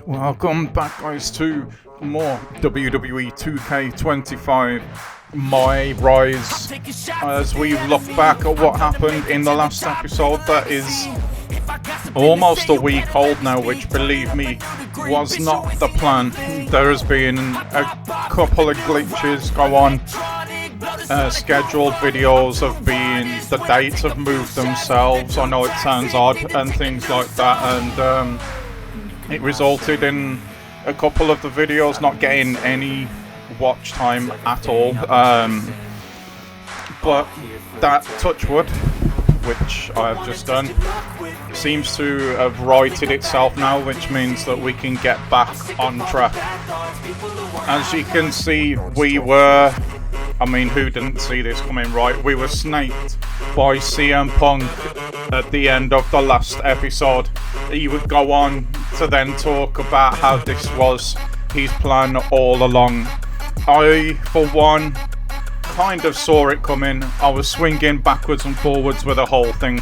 Welcome back, guys, to more WWE 2K25 My Rise. As we look back at what happened in the last episode, that is almost a week old now, which, believe me, was not the plan. There has been a couple of glitches go on. Scheduled videos have been, the dates have moved themselves. I know it sounds odd and things like that, and it resulted in a couple of the videos not getting any watch time at all. But that, touch wood, which I have just done, seems to have righted itself now, which means that we can get back on track. As you can see, we were, who didn't see this coming, right? We were snaked by CM Punk at the end of the last episode. He would go on to then talk about how this was his plan all along. I, for one, kind of saw it coming. I was swinging backwards and forwards with the whole thing.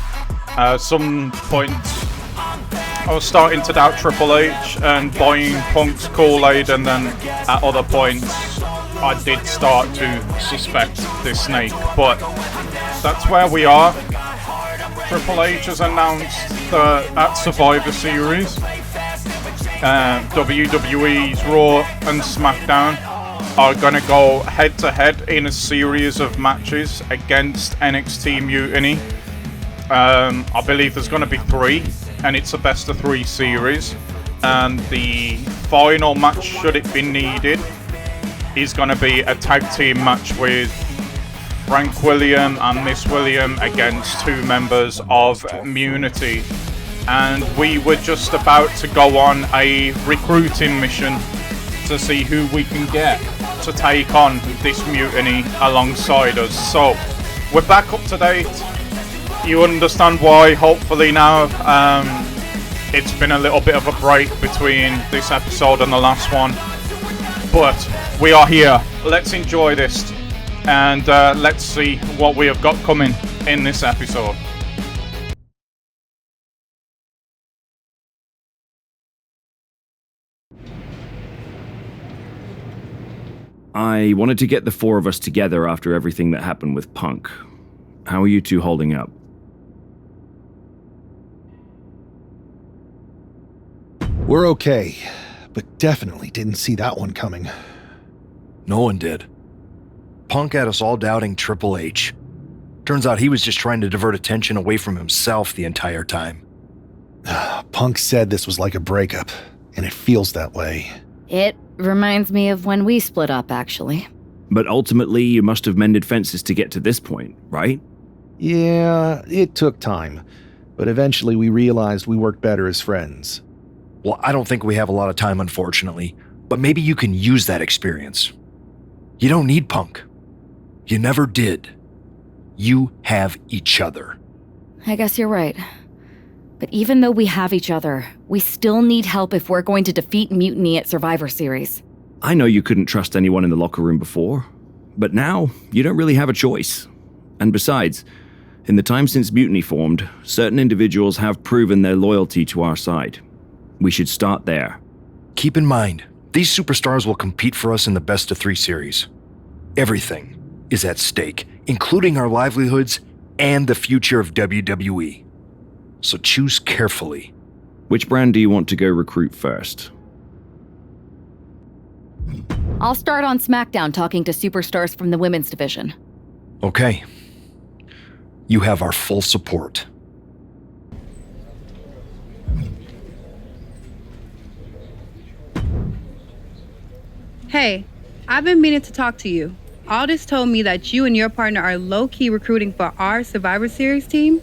Some points I was starting to doubt Triple H and buying Punk's Kool-Aid, and then at other points I did start to suspect this snake. But that's where we are. Triple H has announced that at Survivor Series, WWE's Raw and SmackDown are going to go head-to-head in a series of matches against NXT Mutiny. I believe there's going to be 3, and it's a best-of-3 series. And the final match, should it be needed, is going to be a tag team match with Frank William and Miss William against 2 members of Mutiny. And we were just about to go on a recruiting mission to see who we can get to take on this Mutiny alongside us. So we're back up to date. You understand why, hopefully now. It's been a little bit of a break between this episode and the last one, but we are here. Let's enjoy this, and let's see what we have got coming in this episode. I wanted to get the 4 of us together after everything that happened with Punk. How are you 2 holding up? We're okay, but definitely didn't see that one coming. No one did. Punk had us all doubting Triple H. Turns out he was just trying to divert attention away from himself the entire time. Punk said this was like a breakup, and it feels that way. It reminds me of when we split up, actually. But ultimately, you must have mended fences to get to this point, right? Yeah, it took time, but eventually we realized we worked better as friends. Well, I don't think we have a lot of time, unfortunately, but maybe you can use that experience. You don't need Punk. You never did. You have each other. I guess you're right. But even though we have each other, we still need help if we're going to defeat Mutiny at Survivor Series. I know you couldn't trust anyone in the locker room before, but now you don't really have a choice. And besides, in the time since Mutiny formed, certain individuals have proven their loyalty to our side. We should start there. Keep in mind, these superstars will compete for us in the best-of-3 series. Everything is at stake, including our livelihoods and the future of WWE. So choose carefully. Which brand do you want to go recruit first? I'll start on SmackDown talking to superstars from the women's division. Okay. You have our full support. Hey, I've been meaning to talk to you. Aldis told me that you and your partner are low-key recruiting for our Survivor Series team.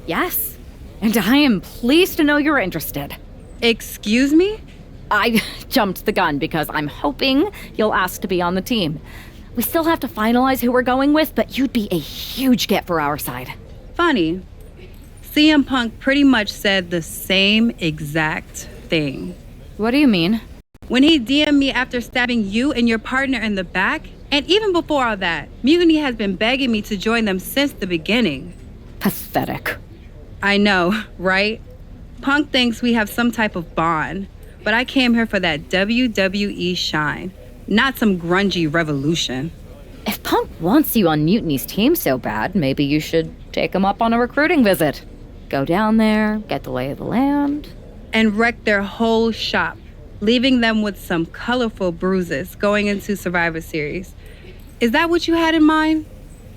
Yes, and I am pleased to know you're interested. Excuse me? I jumped the gun because I'm hoping you'll ask to be on the team. We still have to finalize who we're going with, but you'd be a huge get for our side. Funny. CM Punk pretty much said the same exact thing. What do you mean? When he DM'd me after stabbing you and your partner in the back, and even before all that, Mutiny has been begging me to join them since the beginning. Pathetic. I know, right? Punk thinks we have some type of bond. but I came here for that WWE shine, not some grungy revolution. If Punk wants you on Mutiny's team so bad, maybe you should take him up on a recruiting visit. Go down there, get the lay of the land. And wreck their whole shop, leaving them with some colorful bruises going into Survivor Series. Is that what you had in mind?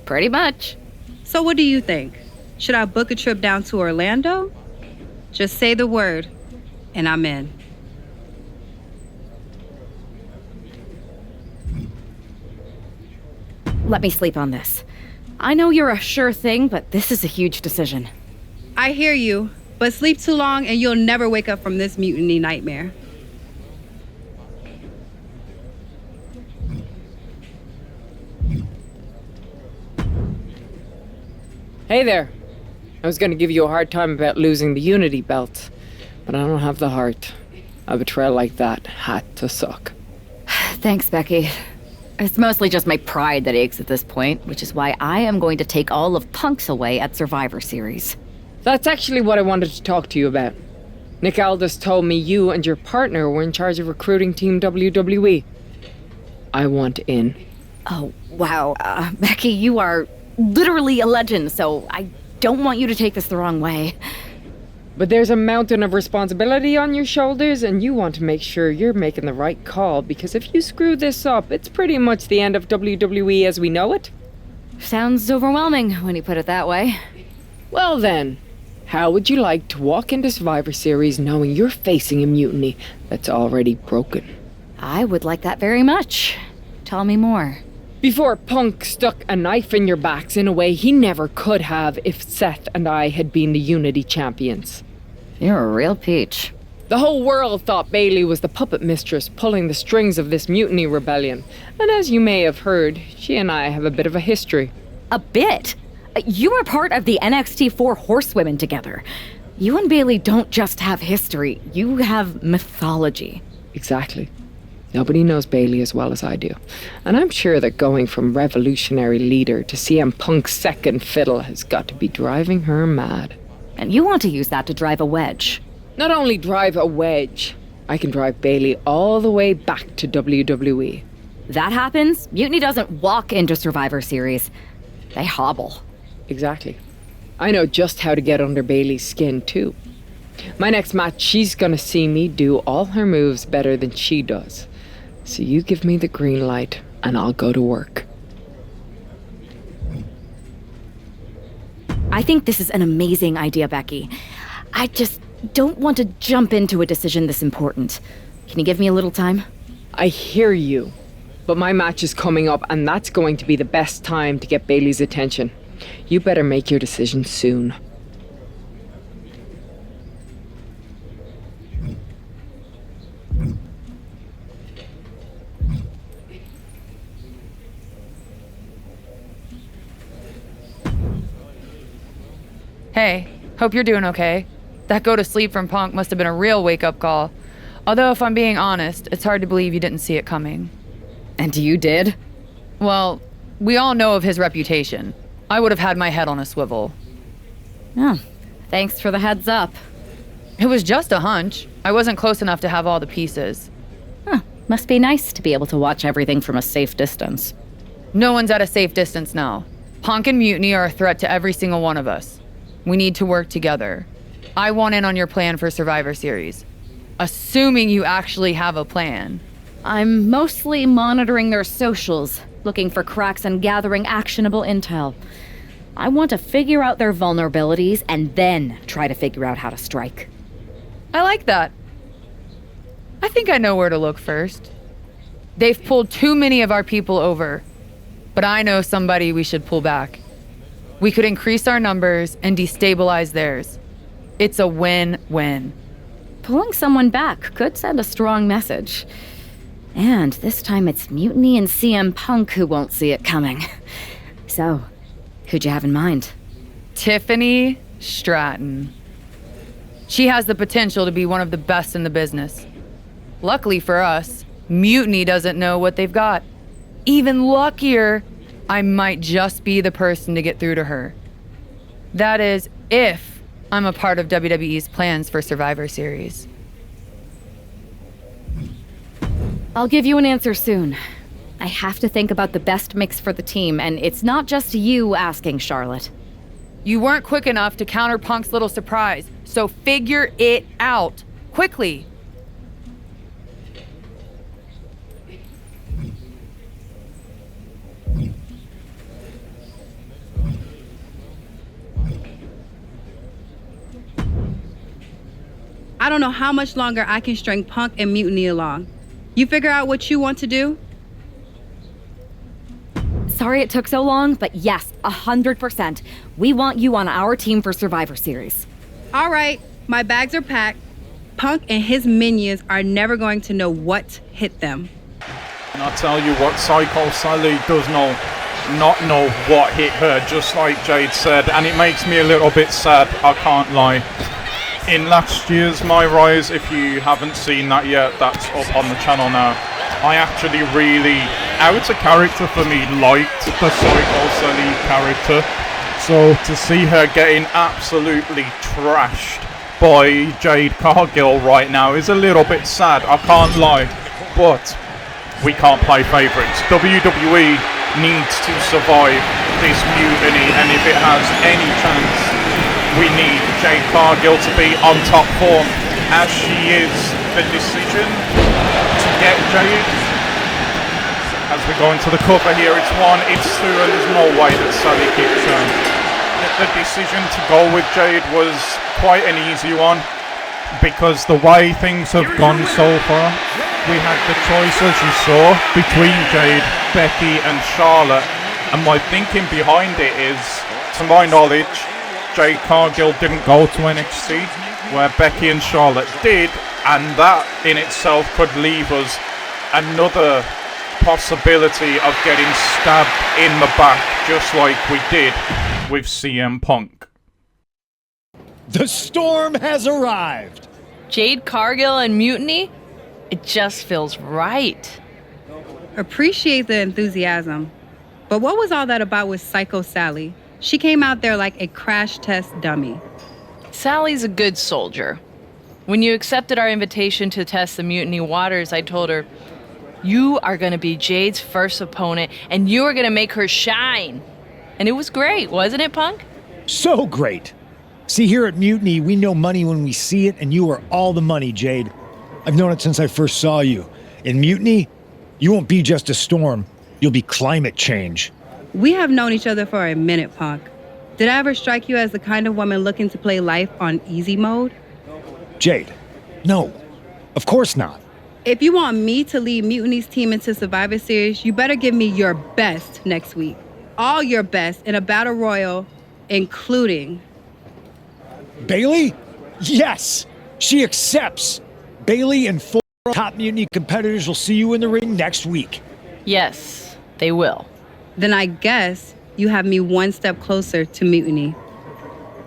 Pretty much. So what do you think? Should I book a trip down to Orlando? Just say the word, and I'm in. Let me sleep on this. I know you're a sure thing, but this is a huge decision. I hear you, but sleep too long and you'll never wake up from this mutiny nightmare. Hey there. I was gonna give you a hard time about losing the Unity belt, but I don't have the heart. A betrayal like that had to suck. Thanks, Becky. It's mostly just my pride that aches at this point, which is why I am going to take all of Punk's away at Survivor Series. That's actually what I wanted to talk to you about. Nick Aldis told me you and your partner were in charge of recruiting Team WWE. I want in. Oh, wow. Becky, you are literally a legend, so I don't want you to take this the wrong way. But there's a mountain of responsibility on your shoulders, and you want to make sure you're making the right call, because if you screw this up, it's pretty much the end of WWE as we know it. Sounds overwhelming when you put it that way. Well then, how would you like to walk into Survivor Series knowing you're facing a mutiny that's already broken? I would like that very much. Tell me more. Before Punk stuck a knife in your backs in a way he never could have if Seth and I had been the Unity champions. You're a real peach. The whole world thought Bailey was the puppet mistress pulling the strings of this mutiny rebellion. And as you may have heard, she and I have a bit of a history. A bit? You were part of the NXT 4 Horsewomen together. You and Bailey don't just have history, you have mythology. Exactly. Nobody knows Bailey as well as I do. And I'm sure that going from revolutionary leader to CM Punk's second fiddle has got to be driving her mad. And you want to use that to drive a wedge. Not only drive a wedge, I can drive Bailey all the way back to WWE. That happens, Mutiny doesn't walk into Survivor Series. They hobble. Exactly. I know just how to get under Bailey's skin, too. My next match, she's gonna see me do all her moves better than she does. So you give me the green light, and I'll go to work. I think this is an amazing idea, Becky. I just don't want to jump into a decision this important. Can you give me a little time? I hear you, but my match is coming up, and that's going to be the best time to get Bailey's attention. You better make your decision soon. Hey, hope you're doing okay. That go to sleep from Punk must have been a real wake-up call. Although, if I'm being honest, it's hard to believe you didn't see it coming. And you did? Well, we all know of his reputation. I would have had my head on a swivel. Oh, thanks for the heads up. It was just a hunch. I wasn't close enough to have all the pieces. Huh, must be nice to be able to watch everything from a safe distance. No one's at a safe distance now. Punk and Mutiny are a threat to every single one of us. We need to work together. I want in on your plan for Survivor Series. Assuming you actually have a plan. I'm mostly monitoring their socials, looking for cracks and gathering actionable intel. I want to figure out their vulnerabilities and then try to figure out how to strike. I like that. I think I know where to look first. They've pulled too many of our people over, but I know somebody we should pull back. We could increase our numbers and destabilize theirs. It's a win-win. Pulling someone back could send a strong message. And this time it's Mutiny and CM Punk who won't see it coming. So, who'd you have in mind? Tiffany Stratton. She has the potential to be one of the best in the business. Luckily for us, Mutiny doesn't know what they've got. Even luckier, I might just be the person to get through to her. That is, if I'm a part of WWE's plans for Survivor Series. I'll give you an answer soon. I have to think about the best mix for the team, and it's not just you asking, Charlotte. You weren't quick enough to counter Punk's little surprise, so figure it out. Quickly. I don't know how much longer I can string Punk and Mutiny along. You figure out what you want to do? Sorry it took so long, but yes, 100%. We want you on our team for Survivor Series. All right, my bags are packed. Punk and his minions are never going to know what hit them. And I tell you what, Psycho Sally does not know what hit her, just like Jade said, and it makes me a little bit sad, I can't lie. In last year's My Rise, if you haven't seen that yet, that's up on the channel now. I actually really, out of character for me, liked the Psycho Sally character. So to see her getting absolutely trashed by Jade Cargill right now is a little bit sad, I can't lie. But we can't play favourites. WWE needs to survive this mutiny, and if it has any chance, we need Jade Cargill to be on top form, as she is. The decision to get Jade, as we go into the cover here, it's 1, it's 2, and there's no way that Sally keeps her. The decision to go with Jade was quite an easy one, because the way things have gone so far, we had the choice, as you saw, between Jade, Becky and Charlotte, and my thinking behind it is, to my knowledge, Jade Cargill didn't go to NXT, where Becky and Charlotte did, and that in itself could leave us another possibility of getting stabbed in the back, just like we did with CM Punk. The storm has arrived! Jade Cargill and Mutiny? It just feels right. Appreciate the enthusiasm. But what was all that about with Psycho Sally? She came out there like a crash test dummy. Sally's a good soldier. When you accepted our invitation to test the Mutiny waters, I told her, you are going to be Jade's first opponent, and you are going to make her shine. And it was great, wasn't it, Punk? So great! See, here at Mutiny, we know money when we see it, and you are all the money, Jade. I've known it since I first saw you. In Mutiny, you won't be just a storm. You'll be climate change. We have known each other for a minute, Punk. Did I ever strike you as the kind of woman looking to play life on easy mode? Jade, no. Of course not. If you want me to lead Mutiny's team into Survivor Series, you better give me your best next week. All your best in a battle royal, including... Bayley? Yes! She accepts! Bayley and 4 top Mutiny competitors will see you in the ring next week. Yes, they will. Then I guess you have me one step closer to Mutiny.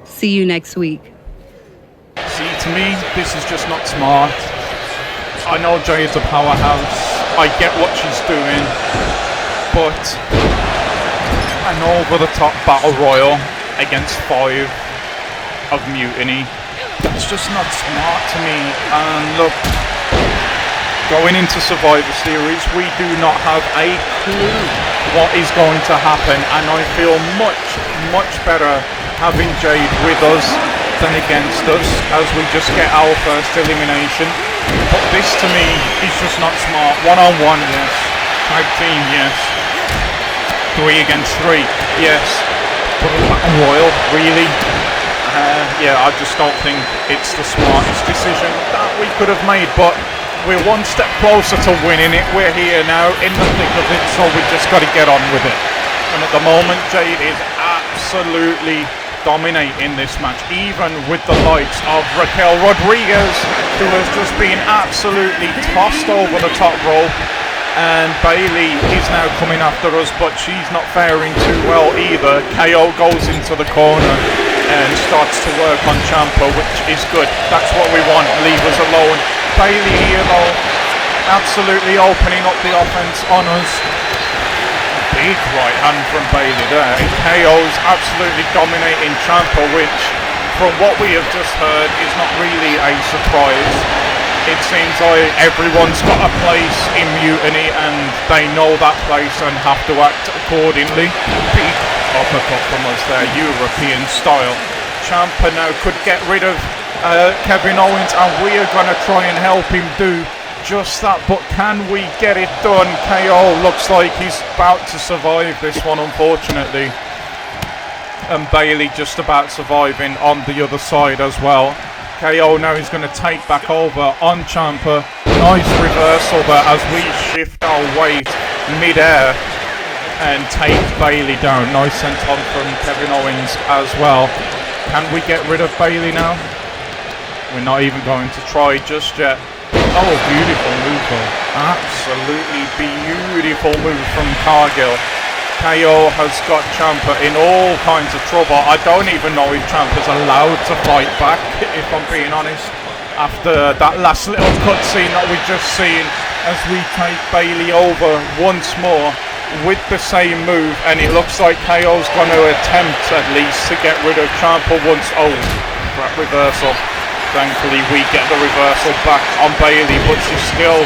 See you next week. See, to me, this is just not smart. I know Jade's a powerhouse. I get what she's doing. But an over-the-top battle royal against 5 of Mutiny, that's just not smart to me. And look, going into Survivor Series, we do not have a clue what is going to happen, and I feel much better having Jade with us than against us, as we just get our first elimination. But this to me is just not smart. 1-on-1, yes. Tag team, yes. 3 against 3, yes. But a battle royal, really? Yeah, I just don't think it's the smartest decision that we could have made, but we're one step closer to winning it. We're here now, in the thick of it, so we just got to get on with it. And at the moment, Jade is absolutely dominating this match, even with the likes of Raquel Rodriguez, who has just been absolutely tossed over the top rope. And Bayley is now coming after us, but she's not faring too well either. KO goes into the corner and starts to work on Ciampa, which is good. That's what we want. Leave us alone. Bayley here, though, absolutely opening up the offense on us. Big right hand from Bayley there. And KO's absolutely dominating Ciampa, which, from what we have just heard, is not really a surprise. It seems like everyone's got a place in Mutiny and they know that place and have to act accordingly. Big uppercut from us there, European style. Ciampa now could get rid of Kevin Owens, and we are going to try and help him do just that, but can we get it done? KO looks like he's about to survive this one, unfortunately. And Bailey just about surviving on the other side as well. KO now is going to take back over on Ciampa. Nice reversal there as we shift our weight mid-air and take Bailey down. Nice senton from Kevin Owens as well. Can we get rid of Bailey now? We're not even going to try just yet. Oh, beautiful move though. Absolutely beautiful move from Cargill. KO has got Ciampa in all kinds of trouble. I don't even know if Ciampa's allowed to fight back, if I'm being honest, after that last little cutscene that we've just seen as we take Bailey over once more with the same move, and it looks like KO's going to attempt at least to get rid of Ciampa once. Oh, crap, reversal. Thankfully we get the reversal back on Bailey, but she's still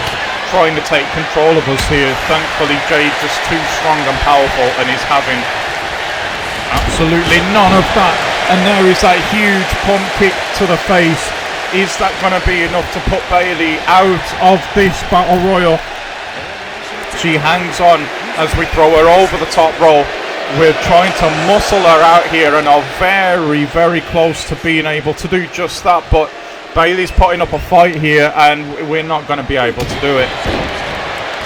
trying to take control of us here. Thankfully Jade just too strong and powerful and is having absolutely none of that. And there is that huge pump kick to the face. Is that going to be enough to put Bailey out of this battle royal? She hangs on as we throw her over the top rope. We're trying to muscle her out here and are very, very close to being able to do just that, but Bailey's putting up a fight here and we're not going to be able to do it.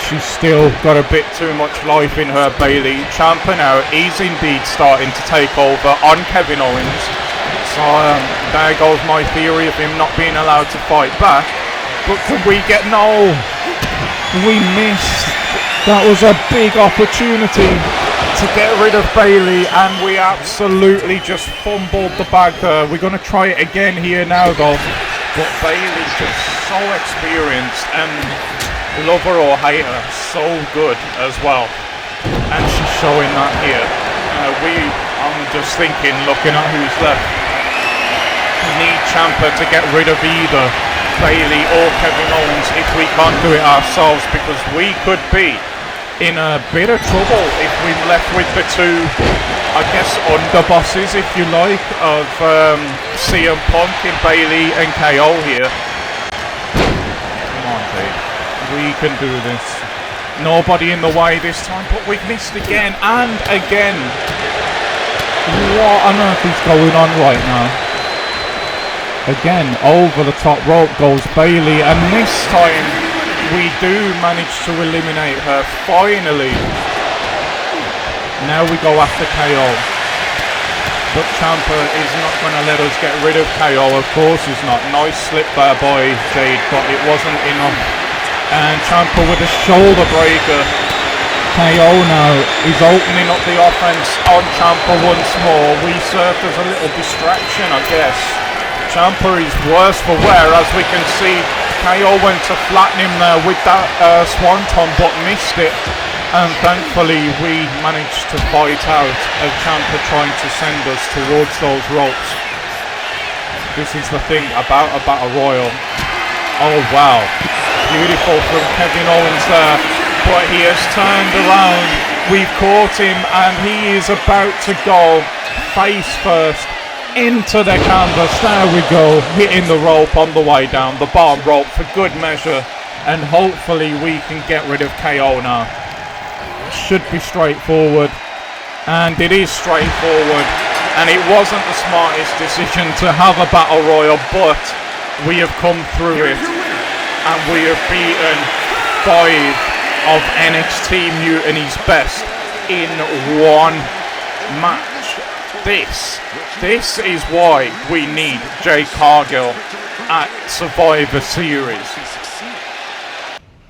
She's still got a bit too much life in her, Bailey. Ciampa now is indeed starting to take over on Kevin Owens. So there goes my theory of him not being allowed to fight back. But can we get... No! We missed. That was a big opportunity to get rid of Bailey and we absolutely just fumbled the bag there. We're going to try it again here now though. But Bailey's just so experienced and love her or hate her, so good as well. And she's showing that here. I'm just thinking, looking at who's left. We need Ciampa to get rid of either Bailey or Kevin Owens if we can't do it ourselves, because we could be in a bit of trouble if we're left with the two, I guess, underbosses, if you like, of CM Punk in Bailey and KO here. Come on, Jade. We can do this. Nobody in the way this time, but we've missed again and again. What on earth is going on right now? Again, over the top rope goes Bailey, and this time we do manage to eliminate her, finally. Now we go after KO. But Ciampa is not going to let us get rid of KO, of course he's not. Nice slip there by Jade, but it wasn't enough. And Ciampa with a shoulder breaker. KO now is opening up the offense on Ciampa once more. We served as a little distraction, I guess. Ciampa is worse for wear, as we can see. KO went to flatten him there with that swanton, but missed it. And thankfully we managed to fight out as Ciampa trying to send us towards those ropes. This is the thing about a battle royal. Oh wow, beautiful from Kevin Owens there, but he has turned around. We've caught him and he is about to go face first into the canvas. There we go, hitting the rope on the way down, the bottom rope for good measure, and hopefully we can get rid of KO now. Should be straightforward, and it is straightforward, and it wasn't the smartest decision to have a battle royal, but we have come through it and we have beaten 5 of NXT Mutiny's best in one match. This is why we need Jade Cargill at Survivor Series.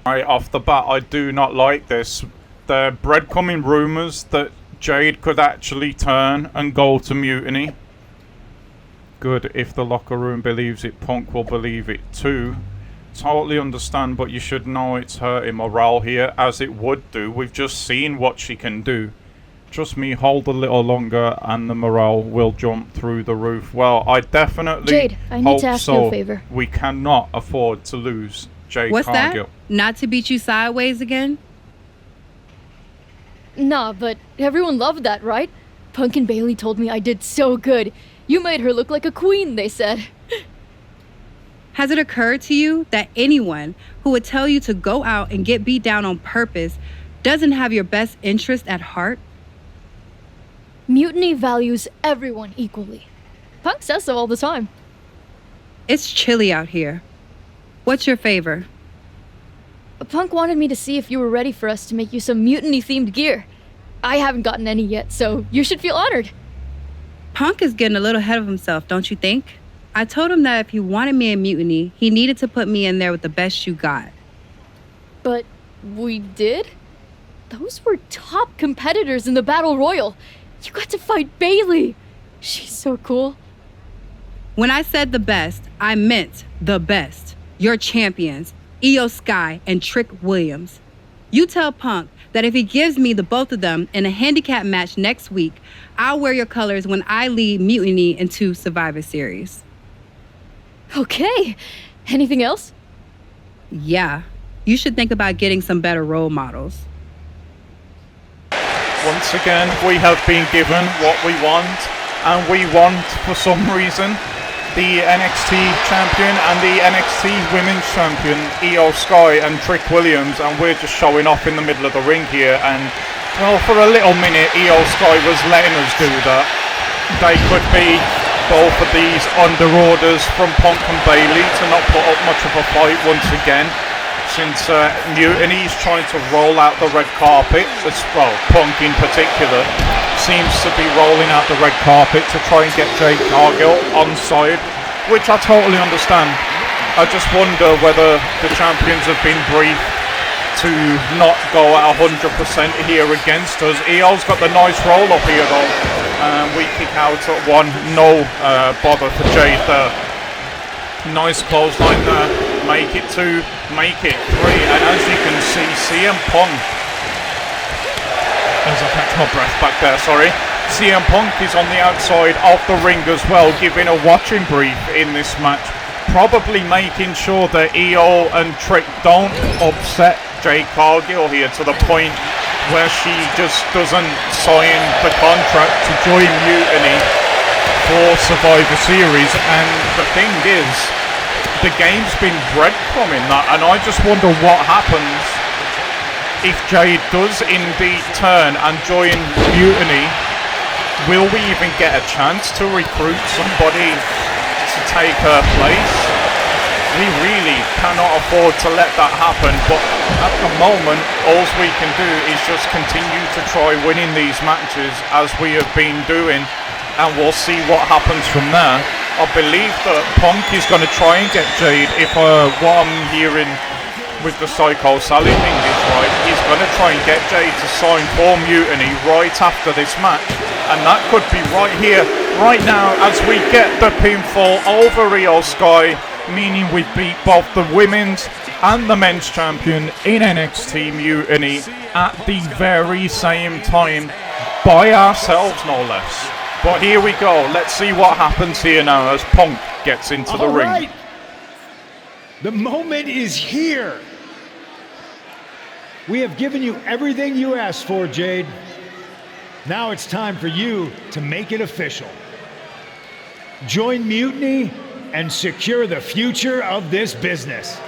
Right off the bat, I do not like this. The breadcrumbing rumours that Jade could actually turn and go to Mutiny. Good, if the locker room believes it, Punk will believe it too. Totally understand, but you should know it's hurting morale here, as it would do. We've just seen what she can do. Trust me, hold a little longer and the morale will jump through the roof. Well, I definitely Jade, I need hope to ask so. you a favor. We cannot afford to lose Jade What's Cargill. that? Not to beat you sideways again? Nah, but everyone loved that, right? Punk and Bailey told me I did so good. You made her look like a queen, they said. Has it occurred to you that anyone who would tell you to go out and get beat down on purpose doesn't have your best interest at heart? Mutiny values everyone equally. Punk says so all the time. It's chilly out here. What's your favor? Punk wanted me to see if you were ready for us to make you some mutiny-themed gear. I haven't gotten any yet, so you should feel honored. Punk is getting a little ahead of himself, don't you think? I told him that if he wanted me in Mutiny, he needed to put me in there with the best you got. But we did? Those were top competitors in the Battle Royal. You got to fight Bailey. She's so cool. When I said the best, I meant the best. Your champions, Io Sky and Trick Williams. You tell Punk that if he gives me the both of them in a handicap match next week, I'll wear your colors when I lead Mutiny into Survivor Series. Okay. Anything else? Yeah. You should think about getting some better role models. Once again, we have been given what we want, and we want, for some reason, the NXT champion and the NXT women's champion, Io Sky and Trick Williams, and we're just showing off in the middle of the ring here. And, well, for a little minute, Io Sky was letting us do that. They could be both of these under orders from Punk and Bailey to not put up much of a fight once again. Since Mutiny's trying to roll out the red carpet, well, Punk in particular, seems to be rolling out the red carpet to try and get Jade Cargill on side, which I totally understand. I just wonder whether the champions have been briefed to not go at 100% here against us. Io's got the nice roll up here though, and we kick out at one. No bother for Jade there. Nice clothesline there. Make it 2, make it 3, and as you can see, CM Punk, as I catch my breath back there, sorry, CM Punk is on the outside of the ring as well, giving a watching brief in this match, probably making sure that Io and Trick don't upset Jade Cargill here to the point where she just doesn't sign the contract to join Mutiny for Survivor Series. And the thing is, the game's been breadcrumbing that, and I just wonder what happens if Jade does indeed turn and join Mutiny. Will we even get a chance to recruit somebody to take her place? We really cannot afford to let that happen, but at the moment, all we can do is just continue to try winning these matches as we have been doing, and we'll see what happens from there. I believe that Punk is going to try and get Jade, if what I'm hearing with the Psycho Sally thing is right, he's going to try and get Jade to sign for Mutiny right after this match, and that could be right here, right now, as we get the pinfall over Io Sky, meaning we beat both the women's and the men's champion in NXT Mutiny at the very same time, by ourselves no less. But here we go. Let's see what happens here now as Punk gets into the ring. Right. The moment is here. We have given you everything you asked for, Jade. Now it's time for you to make it official. Join Mutiny and secure the future of this business.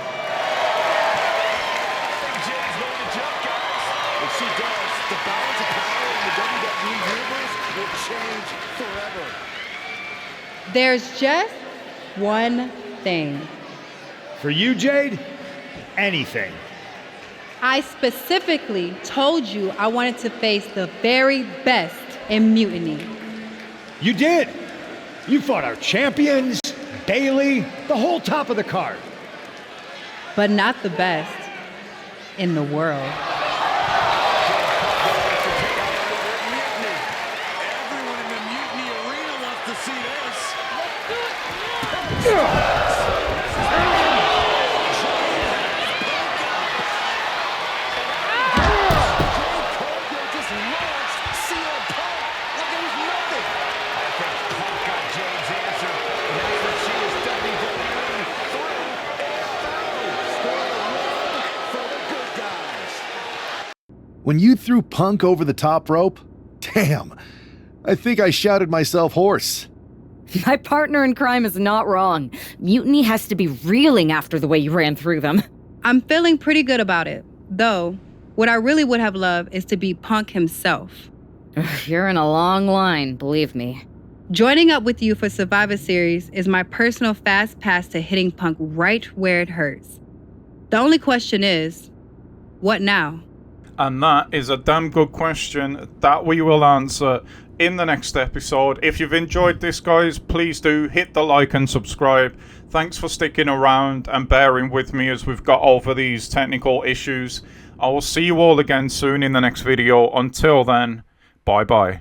There's just one thing. For you, Jade, anything. I specifically told you I wanted to face the very best in Mutiny. You did. You fought our champions, Bailey, the whole top of the card. But not the best in the world. When you threw Punk over the top rope, damn, I think I shouted myself hoarse. My partner in crime is not wrong. Mutiny has to be reeling after the way you ran through them. I'm feeling pretty good about it. Though, what I really would have loved is to be Punk himself. You're in a long line, believe me. Joining up with you for Survivor Series is my personal fast pass to hitting Punk right where it hurts. The only question is, what now? And that is a damn good question that we will answer in the next episode. If you've enjoyed this, guys, please do hit the like and subscribe. Thanks for sticking around and bearing with me as we've got over these technical issues. I will see you all again soon in the next video. Until then, bye bye.